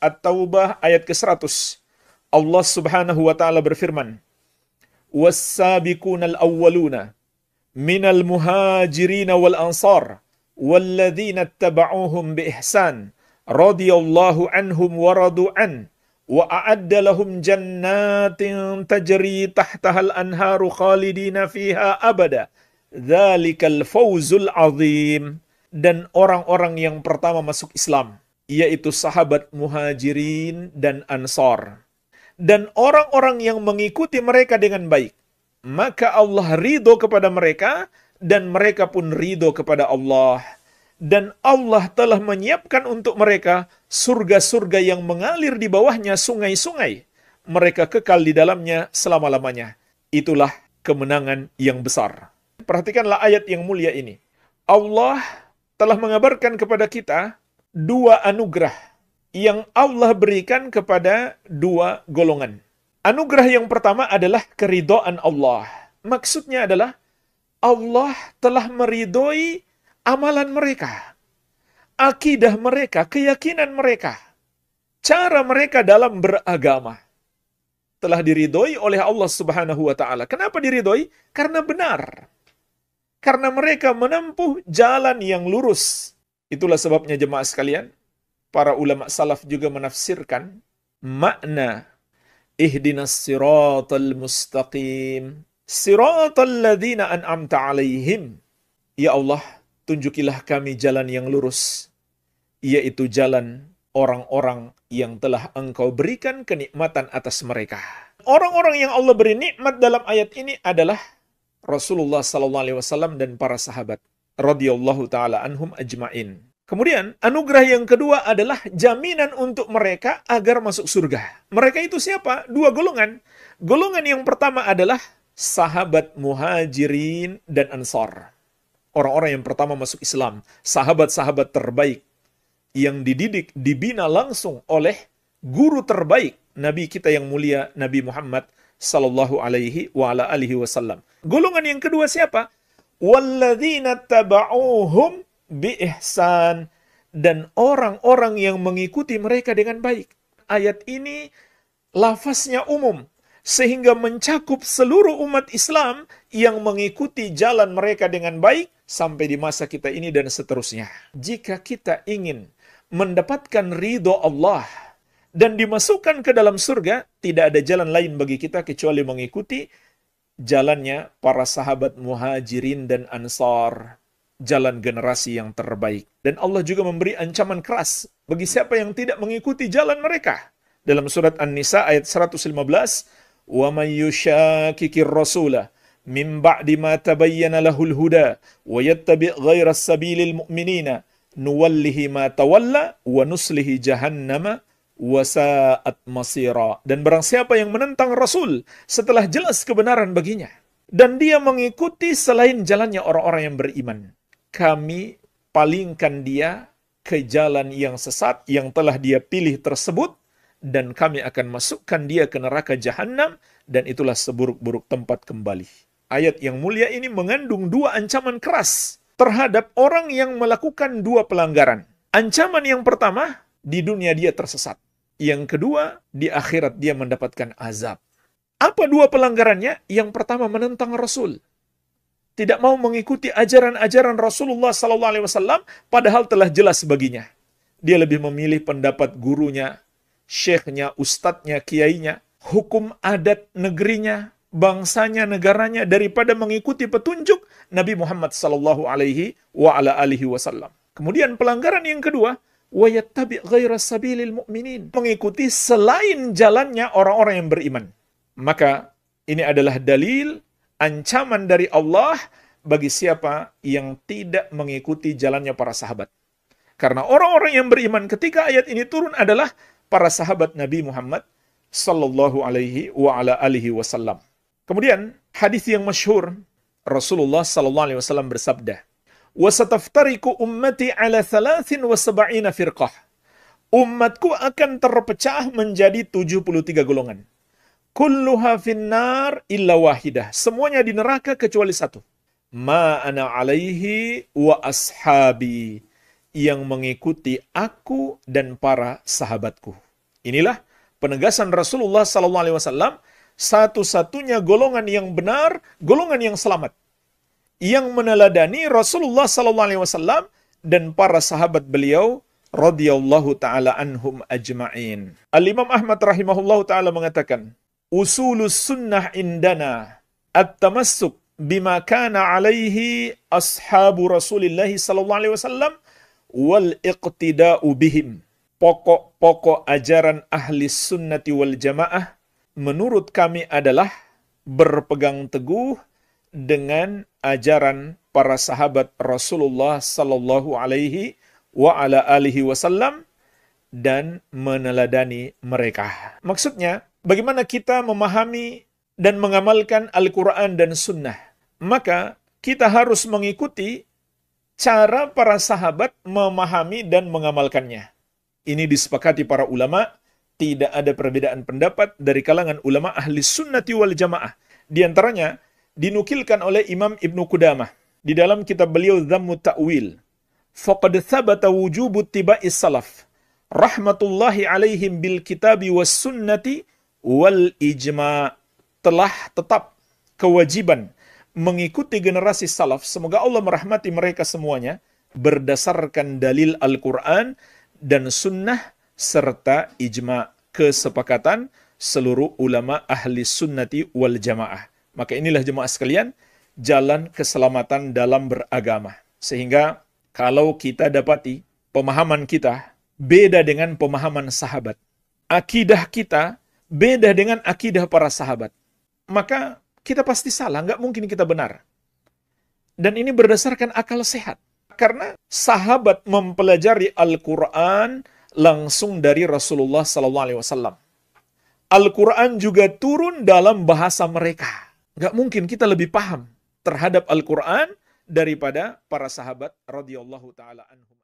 At-Taubah ayat ke-100. Allah Subhanahu wa taala berfirman, "Was-sabiqunal awwaluna minal muhajirin wal ansar walladzina ittaba'uuhum bi ihsan radhiyallahu anhum wa radu an wa a'adda lahum jannatin tajri tahtahal anharu khalidina fiha abada dzalikal fawzul azim." Dan orang-orang yang pertama masuk Islam, yaitu sahabat muhajirin dan ansar, dan orang-orang yang mengikuti mereka dengan baik, maka Allah ridho kepada mereka dan mereka pun ridho kepada Allah. Dan Allah telah menyiapkan untuk mereka surga-surga yang mengalir di bawahnya sungai-sungai. Mereka kekal di dalamnya selama-lamanya. Itulah kemenangan yang besar. Perhatikanlah ayat yang mulia ini. Allah telah mengabarkan kepada kita dua anugerah yang Allah berikan kepada dua golongan. Anugerah yang pertama adalah keridhaan Allah. Maksudnya adalah Allah telah meridhoi amalan mereka, akidah mereka, keyakinan mereka, cara mereka dalam beragama. Telah diridhoi oleh Allah Subhanahu wa taala. Kenapa diridhoi? Karena benar. Karena mereka menempuh jalan yang lurus. Itulah sebabnya jemaah sekalian, para ulama salaf juga menafsirkan makna ihdinas siratal mustaqim, siratal ladzina an'amta alaihim. Ya Allah, tunjukilah kami jalan yang lurus, yaitu jalan orang-orang yang telah Engkau berikan kenikmatan atas mereka. Orang-orang yang Allah beri nikmat dalam ayat ini adalah Rasulullah SAW dan para sahabat radhiyallahu taala anhum ajmain. Kemudian anugerah yang kedua adalah jaminan untuk mereka agar masuk surga. Mereka itu siapa? Dua golongan. Golongan yang pertama adalah sahabat muhajirin dan ansar. Orang-orang yang pertama masuk Islam, sahabat-sahabat terbaik yang dididik, dibina langsung oleh guru terbaik Nabi kita yang mulia, Nabi Muhammad sallallahu alaihi wa ala alihi wasallam. Golongan yang kedua siapa? Walladzina taba'uuhum bi ihsan, dan orang-orang yang mengikuti mereka dengan baik. Ayat ini lafaznya umum sehingga mencakup seluruh umat Islam yang mengikuti jalan mereka dengan baik sampai di masa kita ini dan seterusnya. Jika kita ingin mendapatkan ridho Allah dan dimasukkan ke dalam surga, tidak ada jalan lain bagi kita kecuali mengikuti jalannya para sahabat muhajirin dan ansar, jalan generasi yang terbaik. Dan Allah juga memberi ancaman keras bagi siapa yang tidak mengikuti jalan mereka. Dalam surat An-Nisa ayat 115, "Wa may yushakikir rasula min ba'di ma tabayyana lahul huda wa yattabi' ghayra sabilil mu'minina nuwallihi ma tawalla wa nuslihi jahannama wasa'at masira." Dan barang siapa yang menentang Rasul setelah jelas kebenaran baginya, dan dia mengikuti selain jalannya orang-orang yang beriman, kami palingkan dia ke jalan yang sesat yang telah dia pilih tersebut, dan kami akan masukkan dia ke neraka jahanam, dan itulah seburuk-buruk tempat kembali. Ayat yang mulia ini mengandung dua ancaman keras terhadap orang yang melakukan dua pelanggaran. Ancaman yang pertama, di dunia dia tersesat. Yang kedua, di akhirat dia mendapatkan azab. Apa dua pelanggarannya? Yang pertama, menentang Rasul. Tidak mau mengikuti ajaran-ajaran Rasulullah SAW, padahal telah jelas baginya. Dia lebih memilih pendapat gurunya, syekhnya, ustadznya, kiainya, hukum adat negerinya, bangsanya, negaranya, daripada mengikuti petunjuk Nabi Muhammad SAW. Kemudian pelanggaran yang kedua, وَيَتَّبِعْ غَيْرَ سَبِيلِ الْمُؤْمِنِينَ, mengikuti selain jalannya orang-orang yang beriman. Maka ini adalah dalil ancaman dari Allah bagi siapa yang tidak mengikuti jalannya para sahabat. Karena orang-orang yang beriman ketika ayat ini turun adalah para sahabat Nabi Muhammad sallallahu alaihi wa ala alihi wasallam. Kemudian hadis yang masyhur, Rasulullah sallallahu alaihi wasallam bersabda, "Wasataftariku ummati ala 73 firqah." Umatku akan terpecah menjadi 73 golongan. Kulluha finnar illa wahidah. Semuanya di neraka kecuali satu. Ma ana alaihi wa ashabi. Yang mengikuti aku dan para sahabatku. Inilah penegasan Rasulullah SAW, satu-satunya golongan yang benar, golongan yang selamat, yang meneladani Rasulullah SAW dan para sahabat beliau radhiyallahu taala anhum ajma'in. Al-Imam Ahmad rahimahullahu taala mengatakan, usulus sunnah indana at-tamassuk bima kana alaihi ashabu Rasulillah sallallahu alaihi wasallam wal iqtida'u bihim. Pokok-pokok ajaran ahli sunnati wal jamaah menurut kami adalah berpegang teguh dengan ajaran para sahabat Rasulullah sallallahu alaihi wa ala alihi wasallam dan meneladani mereka. Maksudnya, bagaimana kita memahami dan mengamalkan Al-Quran dan Sunnah? Maka kita harus mengikuti cara para sahabat memahami dan mengamalkannya. Ini disepakati para ulama, tidak ada perbedaan pendapat dari kalangan ulama ahli sunnati wal jamaah. Di antaranya, dinukilkan oleh Imam Ibnu Qudamah di dalam kitab beliau Dhammu Ta'wil. Faqad thabata wujubu tiba'is salaf rahmatullahi alaihim bil kitabi was sunnati wal ijma'. Telah tetap kewajiban mengikuti generasi salaf, semoga Allah merahmati mereka semuanya, berdasarkan dalil Al-Quran dan sunnah serta ijma', kesepakatan seluruh ulama ahli sunnati wal jamaah. Maka inilah jemaah sekalian, jalan keselamatan dalam beragama. Sehingga kalau kita dapati pemahaman kita beda dengan pemahaman sahabat, akidah kita beda dengan akidah para sahabat, maka kita pasti salah, nggak mungkin kita benar. Dan ini berdasarkan akal sehat. Karena sahabat mempelajari Al-Quran langsung dari Rasulullah SAW. Al-Quran juga turun dalam bahasa mereka. Nggak mungkin kita lebih paham terhadap Al-Quran daripada para sahabat radhiyallahu ta'ala anhum.